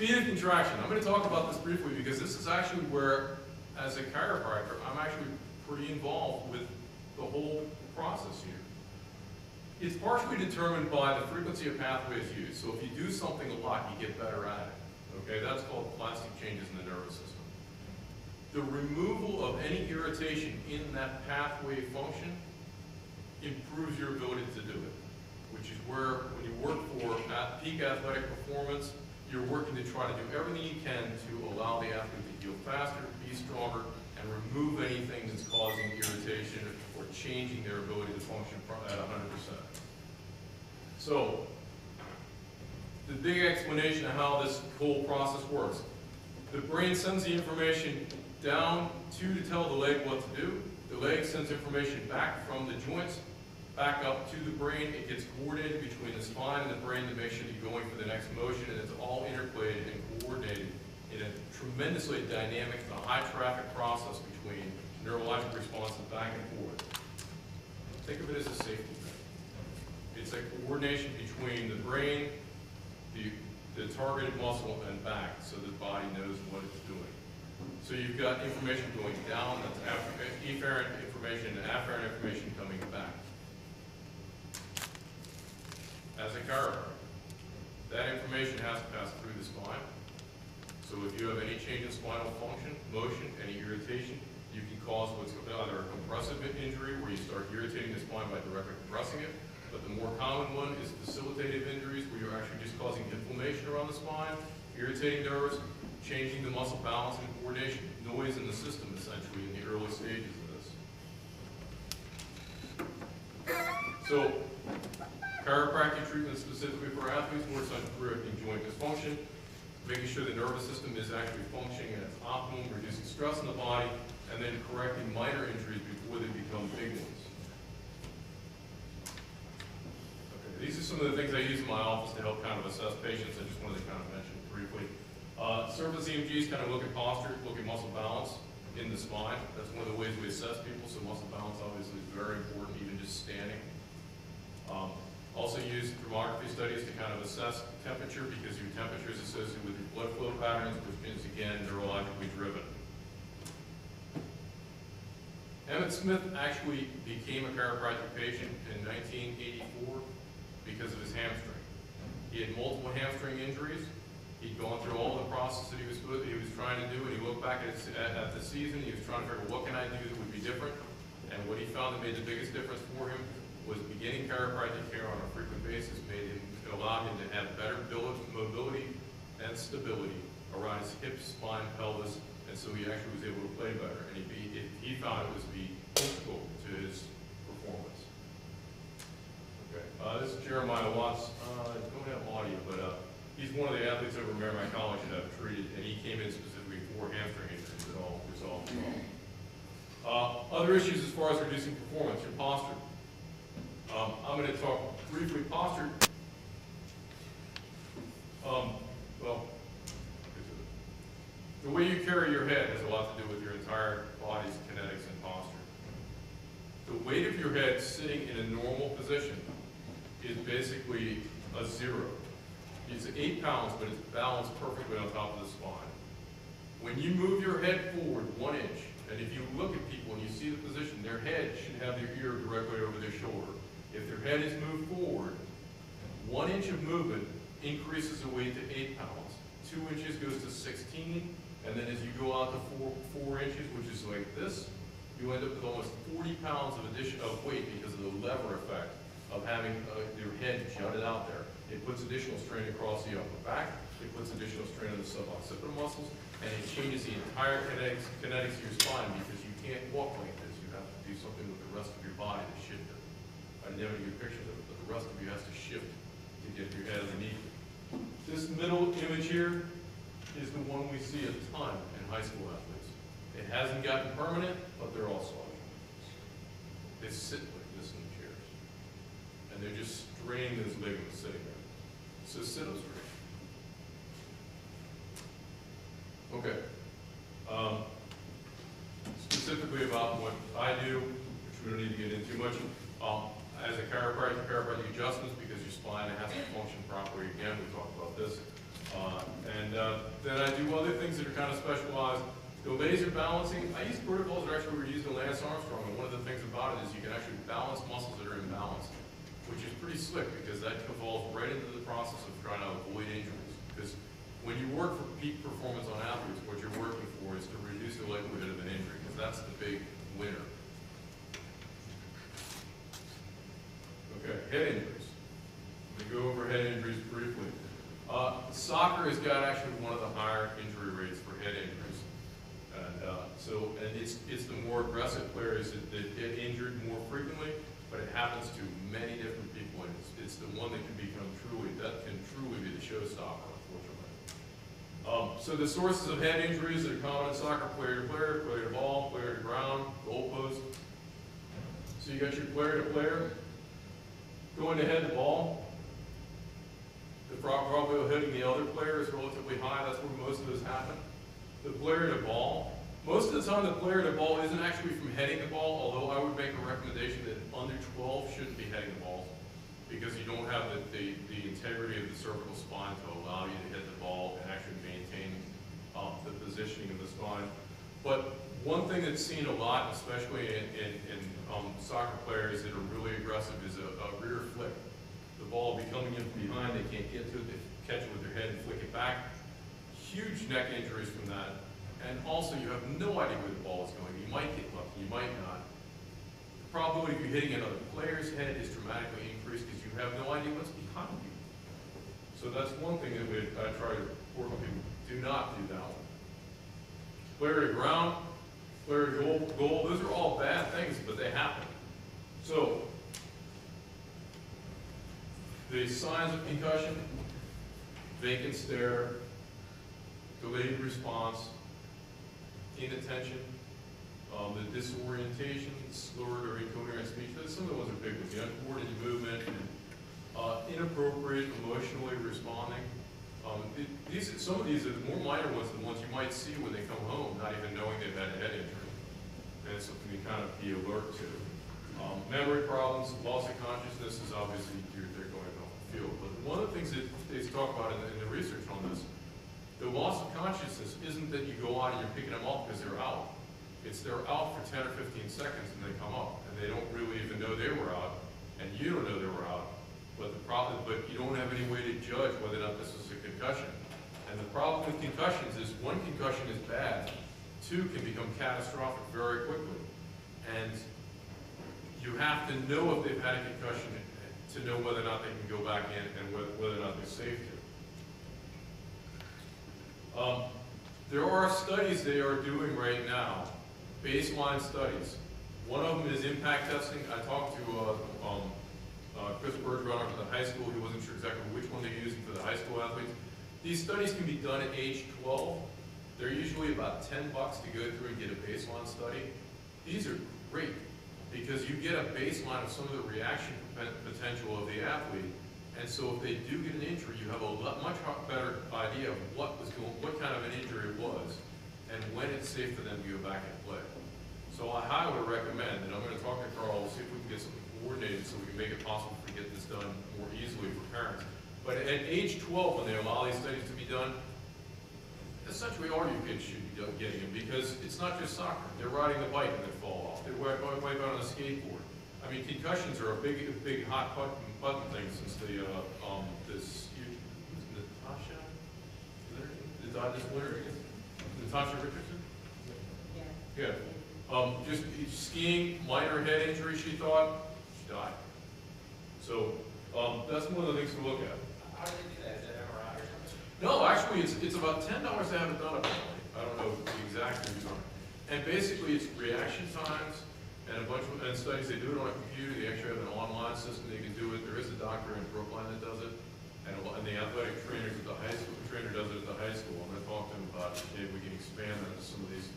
Speed of contraction. I'm going to talk about this briefly because this is actually where, as a chiropractor, I'm actually pretty involved with the whole process here. It's partially determined by the frequency of pathways used. So if you do something a lot, you get better at it. Okay, that's called plastic changes in the nervous system. The removal of any irritation in that pathway function improves your ability to do it, which is where, when you work for peak athletic performance, you're working to try to do everything you can to allow the athlete to heal faster, be stronger, and remove anything that's causing irritation or changing their ability to function at 100%. So, the big explanation of how this whole process works. The brain sends the information down to tell the leg what to do. The leg sends information back from the joints, back up to the brain. It gets coordinated between the spine and the brain to make sure you're going for the next motion, and it's all interplayed and coordinated in a tremendously dynamic, high traffic process between neurologic responses back and forth. Think of it as a safety net. It's a coordination between the brain, the targeted muscle, and back, so the body knows what it's doing. So you've got information going down, that's efferent information and afferent information coming back. As a chiropractor, that information has to pass through the spine. So if you have any change in spinal function, motion, any irritation, you can cause what's either a compressive injury, where you start irritating the spine by directly compressing it, but the more common one is facilitative injuries, where you're actually just causing inflammation around the spine, irritating nerves, changing the muscle balance and coordination, noise in the system, essentially, in the early stages of this. So, chiropractic treatment specifically for athletes works on correcting joint dysfunction, making sure the nervous system is actually functioning at its optimum, reducing stress in the body, and then correcting minor injuries before they become big ones. Okay, these are some of the things I use in my office to help kind of assess patients. I just wanted to kind of mention briefly. Surface EMGs kind of look at posture, look at muscle balance in the spine. That's one of the ways we assess people, so muscle balance obviously is very important, even just standing. Also use thermography studies to kind of assess temperature, because your temperature is associated with your blood flow patterns, which is, again, neurologically driven. Emmett Smith actually became a chiropractic patient in 1984 because of his hamstring. He had multiple hamstring injuries. He'd gone through all the process that he was trying to do, and he looked back at the season. He was trying to figure out, what can I do that would be different? And what he found that made the biggest difference for him was beginning chiropractic care on a frequent basis. It allowed him to have better mobility and stability around his hips, spine, pelvis, and so he actually was able to play better. And he found it was to be integral to his performance. Okay, this is Jeremiah Watts. I don't have audio, but he's one of the athletes over at Marymount College that I've treated, and he came in specifically for hamstring injuries that all resolved. Other issues as far as reducing performance, your posture. I'm going to talk briefly posture. Well, the way you carry your head has a lot to do with your entire body's kinetics and posture. The weight of your head sitting in a normal position is basically a 0. It's 8 pounds, but it's balanced perfectly on top of the spine. When you move your head forward 1 inch, and if you look at people and you see the position, their head should have their ear directly over their shoulder. If their head is moved forward, 1 inch of movement increases the weight to 8 pounds. 2 inches goes to 16, and then as you go out to 4 inches, which is like this, you end up with almost 40 pounds of weight because of the lever effect of having your head jutted out there. It puts additional strain across the upper back, it puts additional strain on the suboccipital muscles, and it changes the entire kinetics of your spine, because you can't walk like this. You have to do something with the rest of your body to shift it. I never get pictures of it, but the rest of you has to shift to get your head underneath it. This middle image here is the one we see a ton in high school athletes. It hasn't gotten permanent, but they're all soft. They sit like this in the chairs. And they're just straining those ligaments sitting there. So sit up straight. Okay. Specifically about what I do, which we don't need to get into much. As a chiropractic adjustments, because your spine has to function properly. Again, we talked about this. Then I do other things that are kind of specialized. The laser balancing, I use protocols that actually were used in Lance Armstrong, and one of the things about it is you can actually balance muscles that are imbalanced, which is pretty slick because that falls right into the process of trying to avoid injuries. Because when you work for peak performance on athletes, what you're working for is to reduce the likelihood of an injury, because that's the big winner. Okay, head injuries. Let me go over head injuries briefly. Soccer has got actually one of the higher injury rates for head injuries. And it's the more aggressive players that get injured more frequently, but it happens to many different people, and it's the one that can truly be the showstopper, unfortunately. So the sources of head injuries that are common in soccer: player to player, player to ball, player to ground, goalpost. So you got your player to player going to head the ball. The probability of hitting the other player is relatively high. That's where most of those happen. The player to ball. Most of the time, the player to ball isn't actually from heading the ball, although I would make a recommendation that under 12 shouldn't be heading the ball, because you don't have the integrity of the cervical spine to allow you to hit the ball and actually maintain the positioning of the spine. But one thing that's seen a lot, especially in soccer players that are really aggressive, is a rear flick. The ball will be coming in from behind, they can't get to it, they catch it with their head and flick it back. Huge neck injuries from that. And also, you have no idea where the ball is going. You might get lucky, you might not. The probability of you hitting another player's head is dramatically increased because you have no idea what's behind you. So that's one thing that I try to work with people. Do not do that one. Player to ground, player to goal, those are all bad things, but they happen. So, the signs of concussion: vacant stare, delayed response, inattention, the disorientation, slurred or incoherent speech. Some of the ones are big ones. The uncoordinated movement, inappropriate emotionally responding. Some of these are the more minor ones, the ones you might see when they come home, not even knowing they've had a head injury. And it's something to kind of be alert to. Memory problems, loss of consciousness is obviously they're going off the field. But one of the things that they talk about in the research on this, the loss of consciousness isn't that you go out and you're picking them up because they're out. It's they're out for 10 or 15 seconds and they come up, and they don't really even know they were out, and you don't know they were out. But you don't have any way to judge whether or not this is a concussion. And the problem with concussions is one concussion is bad, two can become catastrophic very quickly. And you have to know if they've had a concussion to know whether or not they can go back in and whether or not they're safe to. There are studies they are doing right now, baseline studies. One of them is impact testing. I talked to Chris Bergeron from the high school. He wasn't sure exactly which one they're using for the high school athletes. These studies can be done at age 12. They're usually about $10 to go through and get a baseline study. These are great because you get a baseline of some of the reaction potential of the athlete. And so if they do get an injury, you have a much better idea of what kind of an injury it was, and when it's safe for them to go back and play. So I highly recommend, and I'm going to talk to Carl, see if we can get something coordinated so we can make it possible to get this done more easily for parents. But at age 12, when they allow these studies to be done, essentially all your kids should be getting them, because it's not just soccer. They're riding the bike and they fall off. They're wipe out on a skateboard. I mean, concussions are a big hot button thing since Natasha this winter again? Natasha Richardson? Yeah. Just skiing, minor head injury, she thought. She died. So that's one of the things to look at. How do they do that? Is that MRI or something? No, actually, it's about $10 to have it done apparently. I don't know the exact reason. And basically, it's reaction times and a bunch of studies. They do it on a computer. They actually have an online system. They can do it. There is a doctor in Brookline that does it, and the athletic trainers at the high school trainer does it at the high school. I'm going to talk to him about it. Maybe we can expand that to some of these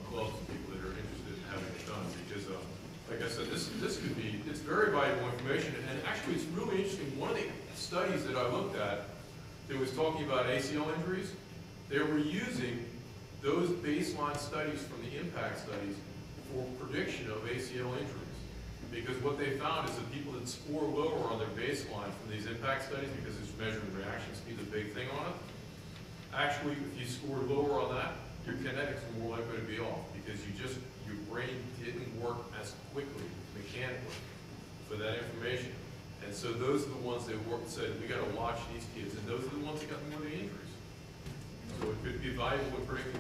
clubs and people that are interested in having it done, because like I said, it's very valuable information, and actually it's really interesting. One of the studies that I looked at that was talking about ACL injuries, they were using those baseline studies from the impact studies for prediction of ACL injuries. Because what they found is that people that score lower on their baseline from these impact studies, because it's measuring reaction speed, the big thing on it, actually, if you score lower on that, your kinetics are more likely to be off, because your brain didn't work as quickly mechanically for that information. And so those are the ones that said, we gotta watch these kids, and those are the ones that got more of the injuries. So it could be valuable in predicting